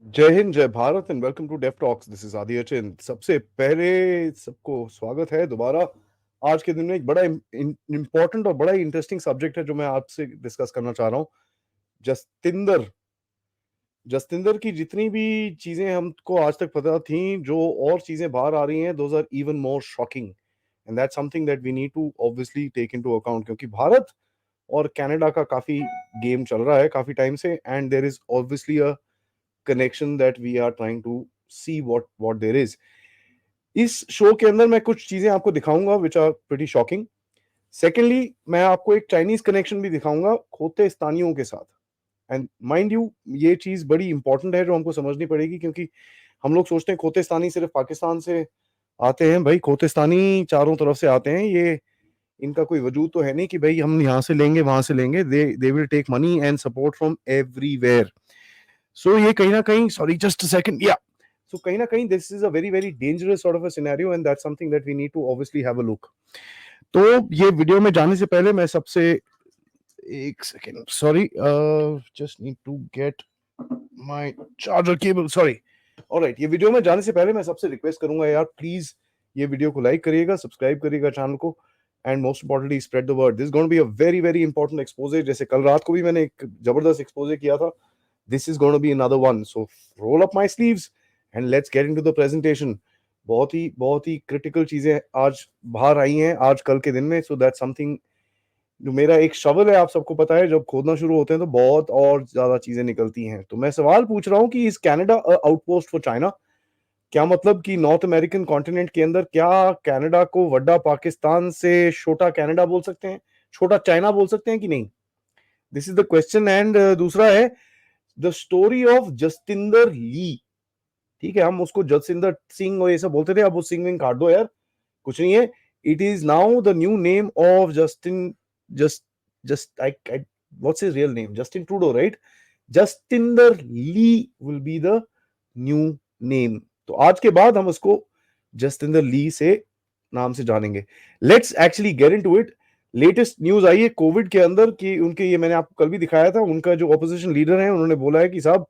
जय हिंद, जय Bharat and welcome to Deaf Talks. This is Adi Achin. सबसे पहले सबको स्वागत है दोबारा। आज के दिन में एक बड़ा इम्पोर्टेंट और बड़ा ही इंटरेस्टिंग सब्जेक्ट है जो मैं आपसे डिस्कस करना चाह रहा हूँ। जसतिंदर जसतिंदर की जितनी भी चीजें हमको आज तक पता थी, जो और चीजें बाहर आ रही हैं, those are even more shocking and that's something that we need to obviously take into account, क्योंकि भारत और कनाडा का काफी गेम चल रहा है काफी टाइम से, and there is obviously a connection that we are trying to see what there is. इस शो के अंदर मैं कुछ चीजें आपको दिखाऊंगा which are pretty shocking. Secondly, मैं आपको एक चाइनीज कनेक्शन भी दिखाऊंगा खोतेस्तानियों के साथ। एंड माइंड यू, ये चीज बड़ी इंपॉर्टेंट है जो हमको समझनी पड़ेगी, क्योंकि हम लोग सोचते हैं खोतेस्तानी सिर्फ पाकिस्तान से आते हैं। भाई, खोतेस्तानी चारों तरफ से आते हैं। ये इनका कोई वजूद तो है नहीं कि भाई हम यहाँ से लेंगे वहां से लेंगे। They will take money and support from everywhere. So ये कहीं ना कहीं, सॉरी जस्ट अ सेकंड, या सो कहीं ना कहीं this is a very very dangerous sort of a scenario and that's something that we need to obviously have a look. तो ये वीडियो में जाने से पहले मैं सबसे, एक second, sorry, just need to get my charger cable, sorry. Alright, ये वीडियो में जाने से पहले मैं सबसे रिक्वेस्ट करूंगा यार, प्लीज ये वीडियो को लाइक करिएगा, सब्सक्राइब करिएगा चैनल को, and most importantly spread the word. This going to be a very very important expose. जैसे कल रात को भी मैंने एक जबरदस्त एक्सपोजे किया था, this is going to be another one. So roll up my sleeves and let's get into the presentation. बहुत ही क्रिटिकल चीजें आज बाहर आई हैं आज कल के दिन में। सो दैट समथिंग, जो मेरा एक शवल है, आप सबको पता है, जब खोदना शुरू होते हैं तो बहुत और ज्यादा चीजें निकलती हैं। तो मैं सवाल पूछ रहा हूँ कि is Canada outpost for China? क्या मतलब कि नॉर्थ अमेरिकन कॉन्टिनेंट के अंदर क्या कनाडा को वड्डा पाकिस्तान से छोटा कनाडा बोल सकते हैं, छोटा चाइना बोल सकते हैं कि नहीं? This is the question. And दूसरा है द स्टोरी ऑफ जसतिंदर ली। ठीक है, हम उसको जसतिंदर सिंह और ये सब बोलते थे, अब वो सिंह विंग काट दो यार, कुछ नहीं है। It is now the new name of Justin, just just I what's his real name? Justin Trudeau, right? Jastinder Lee will be the new name. तो आज के बाद हम उसको जसतिंदर ली से नाम से जानेंगे। Let's actually get into it. Latest news आई है कोविड के अंदर कि उनके, ये मैंने आपको कल भी दिखाया था, उनका जो ऑपोजिशन लीडर है उन्होंने बोला है कि साहब,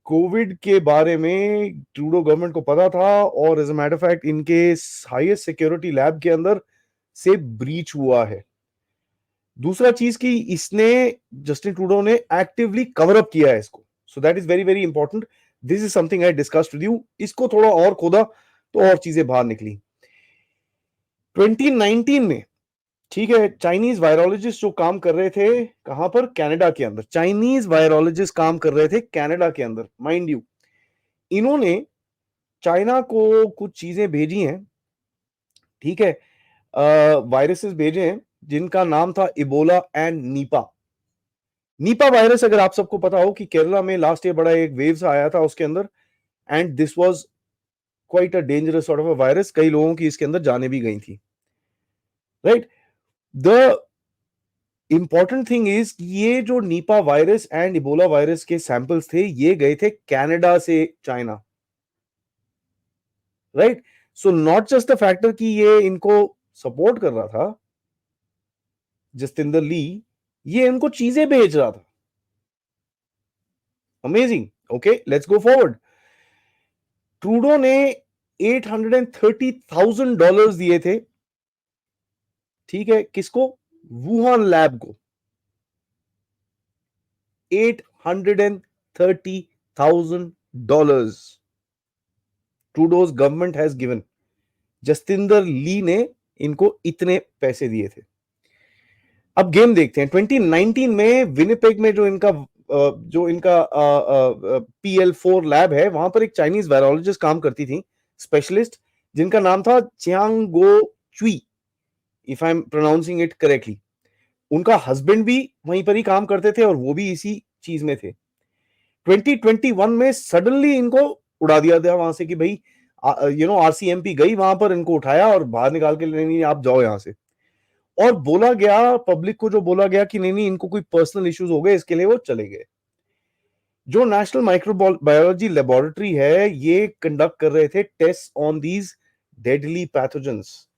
कोविड के बारे में ट्रूडो गवर्नमेंट को पता था, और एज अ मैटर फैक्ट इनके हाईएस्ट सिक्योरिटी लैब के अंदर से ब्रीच हुआ है। दूसरा चीज कि इसने, जस्टिन ट्रूडो ने एक्टिवली कवर अप किया है इसको। So that is very very important. This is something I discussed with you. इसको थोड़ा और खोदा तो और चीजें बाहर निकली। 2019 में, ठीक है, चाइनीज वायरोलॉजिस्ट जो काम कर रहे थे, कहां पर? कनाडा के अंदर। चाइनीज वायरोलॉजिस्ट काम कर रहे थे कनाडा के अंदर, माइंड यू। इन्होंने चाइना को कुछ चीजें भेजी हैं, ठीक है, वायरसेस भेजे हैं जिनका नाम था Ebola and Nipah. Nipah virus, अगर आप सबको पता हो कि केरला में लास्ट ईयर बड़ा एक वेव्स आया था उसके अंदर, and this was quite a dangerous sort of a virus. कई लोगों की इसके अंदर जाने भी गई थी, right? The important thing is, ये जो Nipah virus and Ebola virus के सैंपल्स थे, ये गए थे कनाडा से China, right? So not just the factor कि ये इनको सपोर्ट कर रहा था जसतिंदर ली, ये इनको चीजें भेज रहा था। Amazing. Okay, let's go forward. Trudeau ने $830,000 दिए थे, ठीक है, किसको? वुहान लैब को। $830,000 ट्रूडोज गवर्नमेंट हैज गिवन। जसतिंदर ली ने इनको इतने पैसे दिए थे। अब गेम देखते हैं। 2019 में विनिपेग में जो इनका PL4 लैब है, वहां पर एक चाइनीज वायरोलॉजिस्ट काम करती थी, स्पेशलिस्ट, जिनका नाम था Xiangguo Qiu, if I am pronouncing it correctly. उनका हस्बैंड भी वहीं पर ही काम करते थे और वो भी इसी चीज में थे। 2021 में सडनली इनको उड़ा दिया गया वहां से कि भाई, RCMP गई वहां पर, इनको उठाया और बाहर निकाल के, नहीं नहीं आप जाओ यहां से। और बोला गया पब्लिक को, जो बोला गया कि नहीं नहीं इनको कोई पर्सनल इश्यूज हो गए, इसके लिए वो चले गए। जो नेशनल माइक्रोबायोलॉजी लेबोरेटरी है, ये कंडक्ट कर रहे थे test on these deadly pathogens,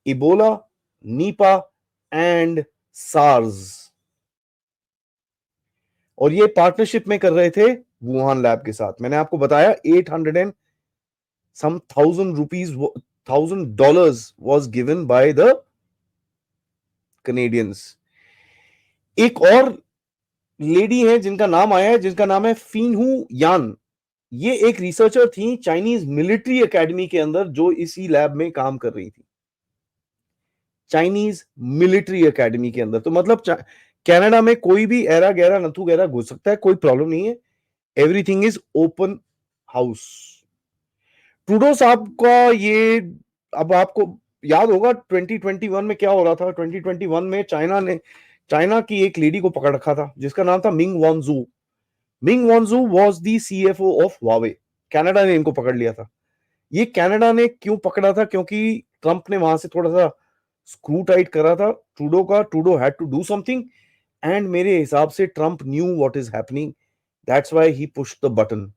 Ebola, Nipah and SARS. और ये पार्टनरशिप में कर रहे थे वुहान लैब के साथ। मैंने आपको बताया 800 and some thousand rupees, $1,000 was given by the Canadians। एक और लेडी है जिनका नाम आया है, जिनका नाम है फीनहू यान। ये एक रिसर्चर थी चाइनीज मिलिट्री एकेडमी के अंदर, जो इसी लैब में काम कर रही थी, चाइनीज मिलिट्री एकेडमी के अंदर। तो मतलब कनाडा में कोई भी एरा गैरा नथु गैरा घुस सकता है, कोई प्रॉब्लम नहीं है, everything is open house. Trudeau साहब का ये, अब आपको याद होगा 2021 में क्या हो रहा था। 2021 में चाइना की एक लेडी को पकड़ रखा था जिसका नाम था Meng Wanzhou. Meng Wanzhou was the CFO of Huawei. Canada ने इनको पकड़ लिया था। ये कनाडा ने क्यों पकड़ा था? क्योंकि ट्रंप ने वहां से थोड़ा सा स्क्रू टाइट करा था ट्रूडो का। Trudeau had to do something, and मेरे हिसाब से Trump knew what is happening, that's why he pushed the button.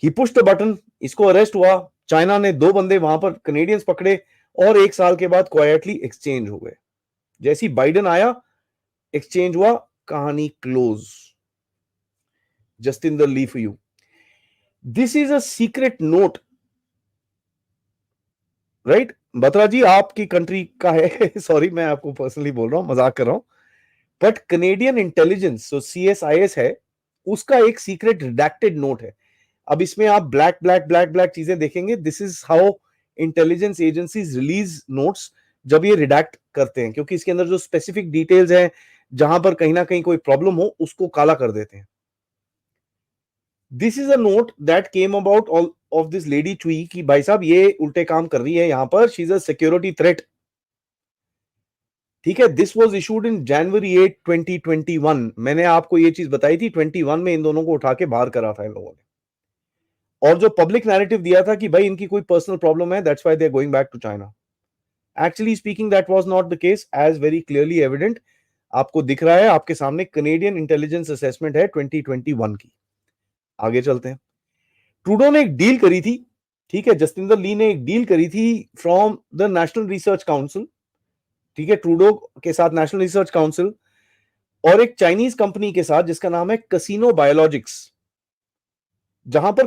He pushed the button, इसको अरेस्ट हुआ। चाइना ने 2 बंदे वहां पर कनेडियंस पकड़े, और 1 साल के बाद क्वाइटली एक्सचेंज हो गए। जैसी बाइडेन आया, एक्सचेंज हुआ, कहानी close. Justin the Lee for you, this is a secret note, right? Batra ji आपकी कंट्री का है सॉरी, मैं आपको पर्सनली बोल रहा हूं, मजाक कर रहा हूं। बट कनेडियन इंटेलिजेंस जो CSIS है, उसका एक सीक्रेट रिडैक्टेड नोट है। अब इसमें आप ब्लैक ब्लैक ब्लैक ब्लैक चीजें देखेंगे। This is how intelligence agencies release notes, जब ये रिडैक्ट करते हैं, क्योंकि इसके अंदर जो स्पेसिफिक डिटेल्स हैं, जहां पर कहीं ना कहीं कोई प्रॉब्लम हो, उसको काला कर देते हैं। This is a note that came about all of this lady Qiu कि भाई साहब ये उल्टे काम कर रही है यहां पर, she is a security threat. ठीक है, this was issued in January 8, 2021। मैंने आपको ये चीज बताई थी, 21 में इन दोनों को उठा के बाहर करा था इन लोगों ने। और जो पब्लिक नैरेटिव दिया था कि भाई इनकी कोई पर्सनल प्रॉब्लम है, that's why they are going back to China. Actually speaking that was not the case, as very clearly evident. आपको दिख रहा है आपके सामने, कनेडियन इंटेलिजेंस असेसमेंट है 2021 की। आगे चलते हैं। ट्रूडो ने एक डील करी थी, ठीक है, जस्टिंदर ली ने एक डील करी थी from the national research council. ठीक है, ट्रूडो के साथ नेशनल रिसर्च काउंसिल और एक चाइनीज कंपनी के साथ जिसका नाम है कसिनो बायोलॉजिक्स, जहां पर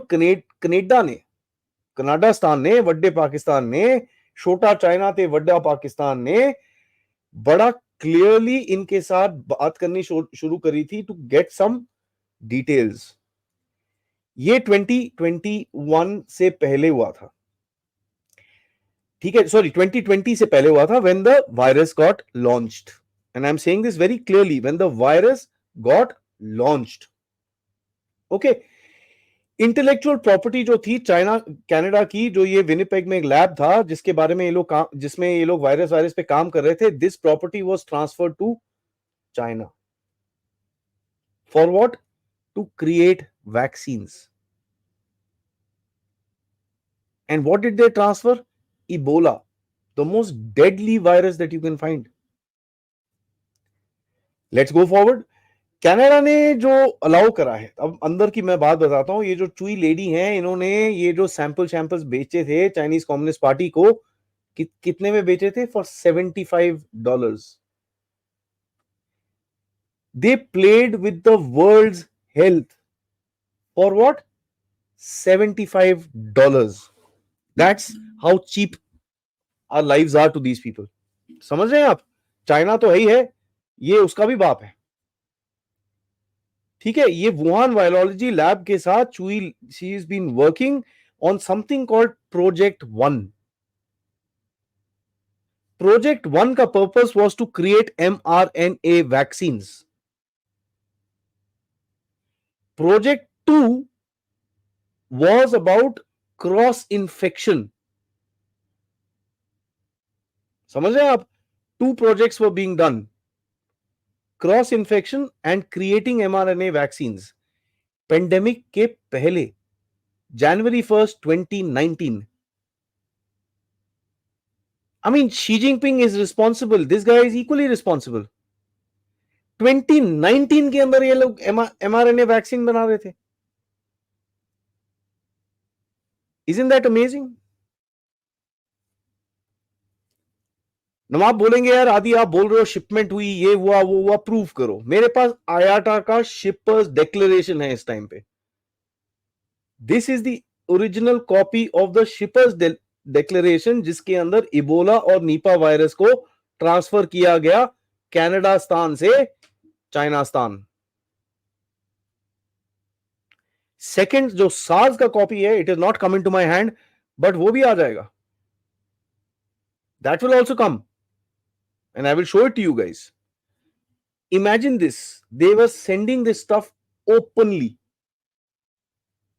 कनेडा ने, कनाडास्तान ने, वड्डे पाकिस्तान ने, छोटा चाइना ते वड्डा पाकिस्तान ने बड़ा क्लियरली इनके साथ बात करनी शुरू करी थी टू गेट सम डिटेल्स। ये 2021 से पहले हुआ था, ठीक है, सॉरी 2020 से पहले हुआ था, when the virus got launched. And I am saying this very clearly, when the virus got launched. Okay, intellectual property जो थी चाइना कनाडा की, जो ये विनिपेग में एक लैब था जिसके बारे में ये लोग जिसमें ये लोग वायरस पे काम कर रहे थे, this property was transferred to China for what? To create vaccines. And what did they transfer? Ebola, the most deadly virus that you can find. Let's go forward. Canada ने जो अलाउ करा है, अब अंदर की मैं बात बताता हूं। ये जो चुई लेडी हैं, इन्होंने ये जो सैंपल्स बेचे थे चाइनीज कम्युनिस्ट पार्टी को, कितने में बेचे थे? For $75। They played with the world's health for what? $75। That's how cheap our lives are to these people. समझ रहे हैं आप? चाइना तो है ही है, ये उसका भी बाप है। ठीक है, ये वुहान वायरोलॉजी लैब के साथ Qiu, she is been working on something called project 1। Project 1 का purpose was to create mRNA vaccines. Project 2 was about cross infection. समझ रहे हैं आप? 2 projects were being done, cross infection and creating mRNA vaccines. Pandemic के पहले, January 1st 2019। I mean, Xi Jinping is responsible. This guy is equally responsible. 2019 के अंदर ये लोग mRNA वैक्सीन बना रहे थे। Isn't that amazing? आप बोलेंगे यार आदि आप बोल रहे हो शिपमेंट हुई, ये हुआ वो हुआ, प्रूफ करो। मेरे पास आयाटा का शिपर्स डिक्लेरेशन है इस टाइम पे। This is the original copy of the shippers declaration, जिसके अंदर इबोला और नीपा वायरस को ट्रांसफर किया गया कनाडा स्थान से चाइना स्थान। सेकंड जो सार्स का कॉपी है, it is not coming to my hand, but वो भी आ जाएगा। That will also come and I will show it to you guys. Imagine this, they were sending this stuff openly.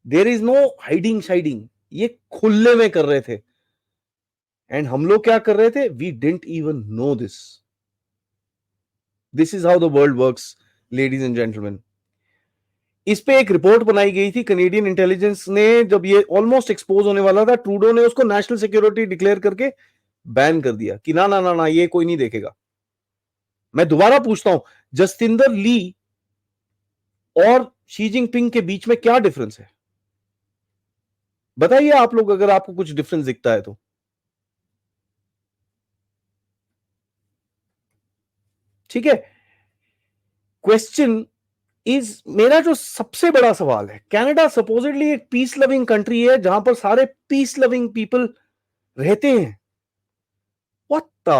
There is no hiding shiding. ये खुले में कर रहे थे। And हम लोग क्या कर रहे थे? We didn't even know this. This is how the world works, ladies and gentlemen. इस पे एक रिपोर्ट बनाई गई थी कनेडियन इंटेलिजेंस ने, जब ये ऑलमोस्ट एक्सपोज होने वाला था। ट्रूडो ने उसको नेशनल सिक्योरिटी डिक्लेयर करके बैन कर दिया कि ना ना ना ना, ये कोई नहीं देखेगा। मैं दोबारा पूछता हूं, जस्टिंदर ली और शी जिनपिंग के बीच में क्या डिफरेंस है? बताइए आप लोग, अगर आपको कुछ डिफरेंस दिखता है तो। ठीक है, क्वेश्चन इज, मेरा जो सबसे बड़ा सवाल है, कनाडा सपोजिटली एक पीस लविंग कंट्री है जहां पर सारे पीस लविंग पीपल रहते हैं। What the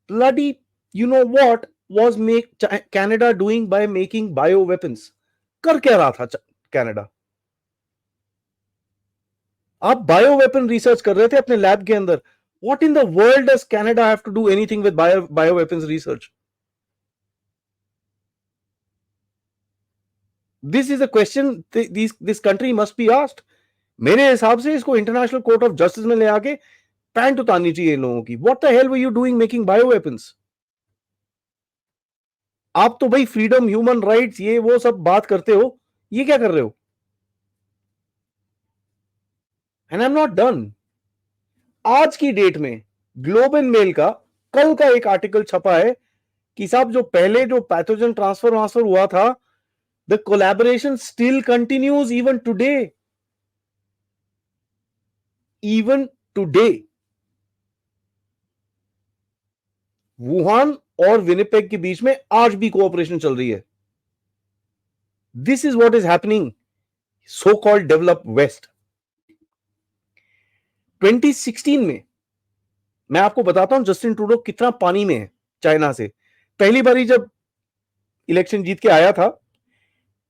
bloody, you know what was Canada doing by making bio weapons? कर क्या रहा था कनाडा? आप बायो वेपन रिसर्च कर रहे थे अपने लैब के अंदर। What in the world does Canada have to do anything with bio weapons research? This is a question this country must be asked. मेरे हिसाब से इसको इंटरनेशनल कोर्ट ऑफ जस्टिस में ले आके पैंट उतारनी चाहिए इन लोगों की। What the hell were you doing making bio weapons? आप तो भाई फ्रीडम, ह्यूमन राइट्स, ये वो सब बात करते हो, ये क्या कर रहे हो? And I am not done. आज की डेट में ग्लोबल मेल का कल का एक आर्टिकल छपा है कि साहब जो पहले जो पैथोजन ट्रांसफर हुआ था, the collaboration still continues even today. Even today Wuhan और विनिपेग के बीच में आज भी कोऑपरेशन चल रही है। This is what is happening so called develop west. 2016 में मैं आपको बताता हूं जस्टिन ट्रूडो कितना पानी में है चाइना से। पहली बारी जब इलेक्शन जीत के आया था,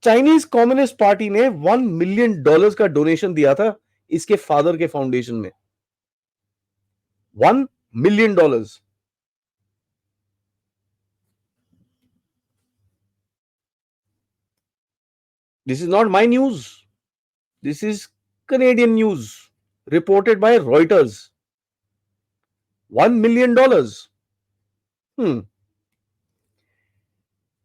चाइनीज कम्युनिस्ट पार्टी ने $1 मिलियन का डोनेशन दिया था इसके फादर के फाउंडेशन में। $1 million. This is not my news. This is Canadian news reported by Reuters. $1 million.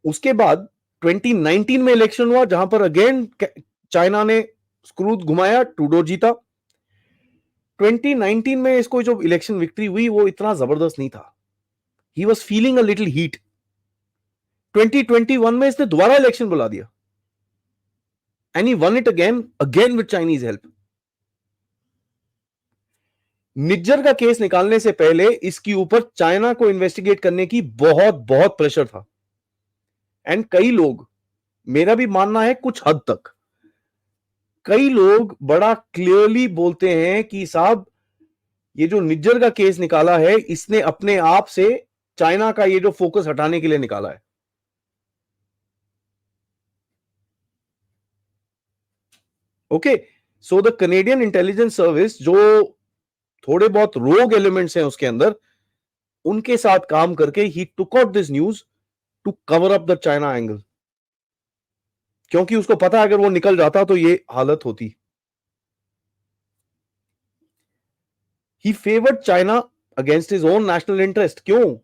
उसके बाद 2019 में इलेक्शन हुआ जहां पर अगेन चाइना ने स्क्रू घुमाया, ट्रूडो जीता। 2019 में इसको जो इलेक्शन विक्ट्री हुई वो इतना जबरदस्त नहीं था। He was feeling a little heat. 2021 में इसने दोबारा इलेक्शन बुला दिया and he won it again with Chinese help. Nijjar का केस निकालने से पहले इसके ऊपर चाइना को इन्वेस्टिगेट करने की बहुत बहुत प्रेशर था। एंड कई लोग, मेरा भी मानना है कुछ हद तक, कई लोग बड़ा क्लियरली बोलते हैं कि साहब ये जो निज्जर का केस निकाला है, इसने अपने आप से चाइना का ये जो फोकस हटाने के लिए निकाला है। Okay, so the Canadian intelligence service, जो थोड़े बहुत रोग एलिमेंट्स हैं उसके अंदर, उनके साथ काम करके ही took out this news to cover up the China angle, क्योंकि उसको पता है अगर वो निकल जाता तो ये हालत होती। He favoured China against his own national interest. क्यों?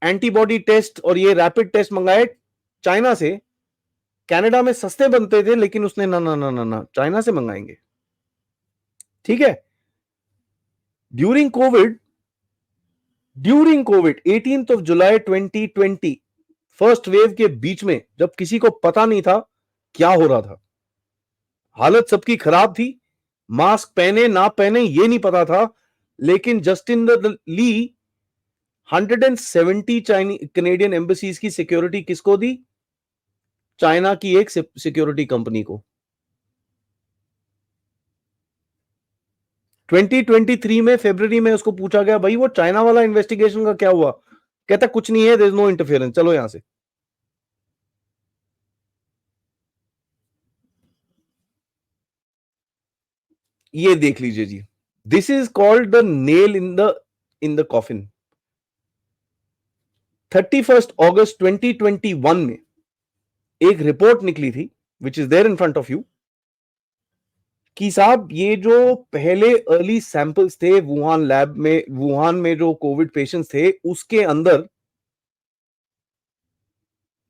एंटीबॉडी टेस्ट और ये रैपिड टेस्ट मंगाए चाइना से। कनाडा में सस्ते बनते थे, लेकिन उसने ना ना ना ना ना चाइना से मंगाएंगे। ठीक है, during Covid 18th of July 2020 first wave के बीच में, जब किसी को पता नहीं था क्या हो रहा था, हालत सबकी खराब थी, मास्क पहने ना पहने ये नहीं पता था, लेकिन जस्टिन ली 170 कनेडियन एम्बेसीज की सिक्योरिटी किसको दी? चाइना की एक सिक्योरिटी कंपनी को। 2023 में फरवरी में उसको पूछा गया, भाई वो चाइना वाला इन्वेस्टिगेशन का क्या हुआ? कहता कुछ नहीं है, देयर इज नो इंटरफेरेंस, चलो यहां से। ये देख लीजिए जी, this is called the nail in the coffin. 31 अगस्त 2021 में एक रिपोर्ट निकली थी, which is there in front of you, कि साहब ये जो पहले अर्ली सैंपल्स थे वुहान लैब में, वुहान में जो कोविड पेशेंट्स थे, उसके अंदर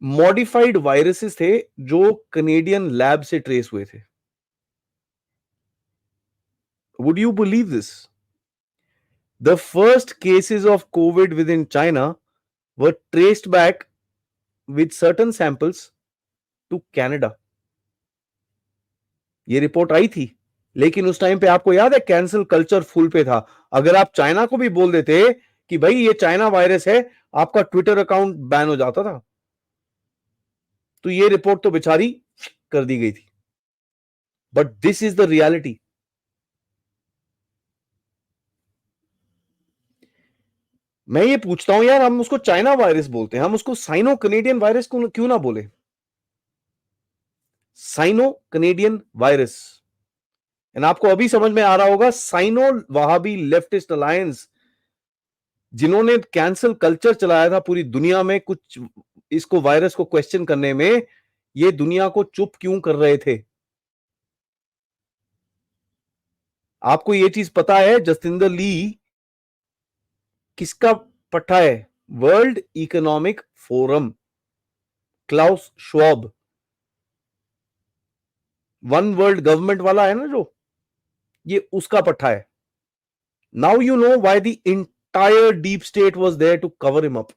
मॉडिफाइड वायरसेस थे जो कनेडियन लैब से ट्रेस हुए थे। Would you believe this? The first cases of COVID within China were traced back with certain samples to Canada. ये रिपोर्ट आई थी, लेकिन उस टाइम पे आपको याद है कैंसिल कल्चर फुल पे था। अगर आप चाइना को भी बोल देते कि भाई ये चाइना वायरस है, आपका ट्विटर अकाउंट बैन हो जाता था। तो ये रिपोर्ट तो बेचारी कर दी गई थी। But this is the reality. मैं ये पूछता हूं यार, हम उसको चाइना वायरस बोलते हैं, हम उसको साइनो कनेडियन वायरस को क्यों ना बोले? Cyano Canadian virus. एंड आपको अभी समझ में आ रहा होगा, साइनो वहाबी लेफ्टिस्ट अलायंस, जिन्होंने कैंसल कल्चर चलाया था पूरी दुनिया में, कुछ इसको वायरस को क्वेश्चन करने में, ये दुनिया को चुप क्यों कर रहे थे? आपको ये चीज पता है जस्टिंदर ली किसका पट्टा है? World Economic Forum, Klaus Schwab, one world government वाला है ना जो, ये उसका पट्टा है। Now you know why the entire deep state was there to cover him up.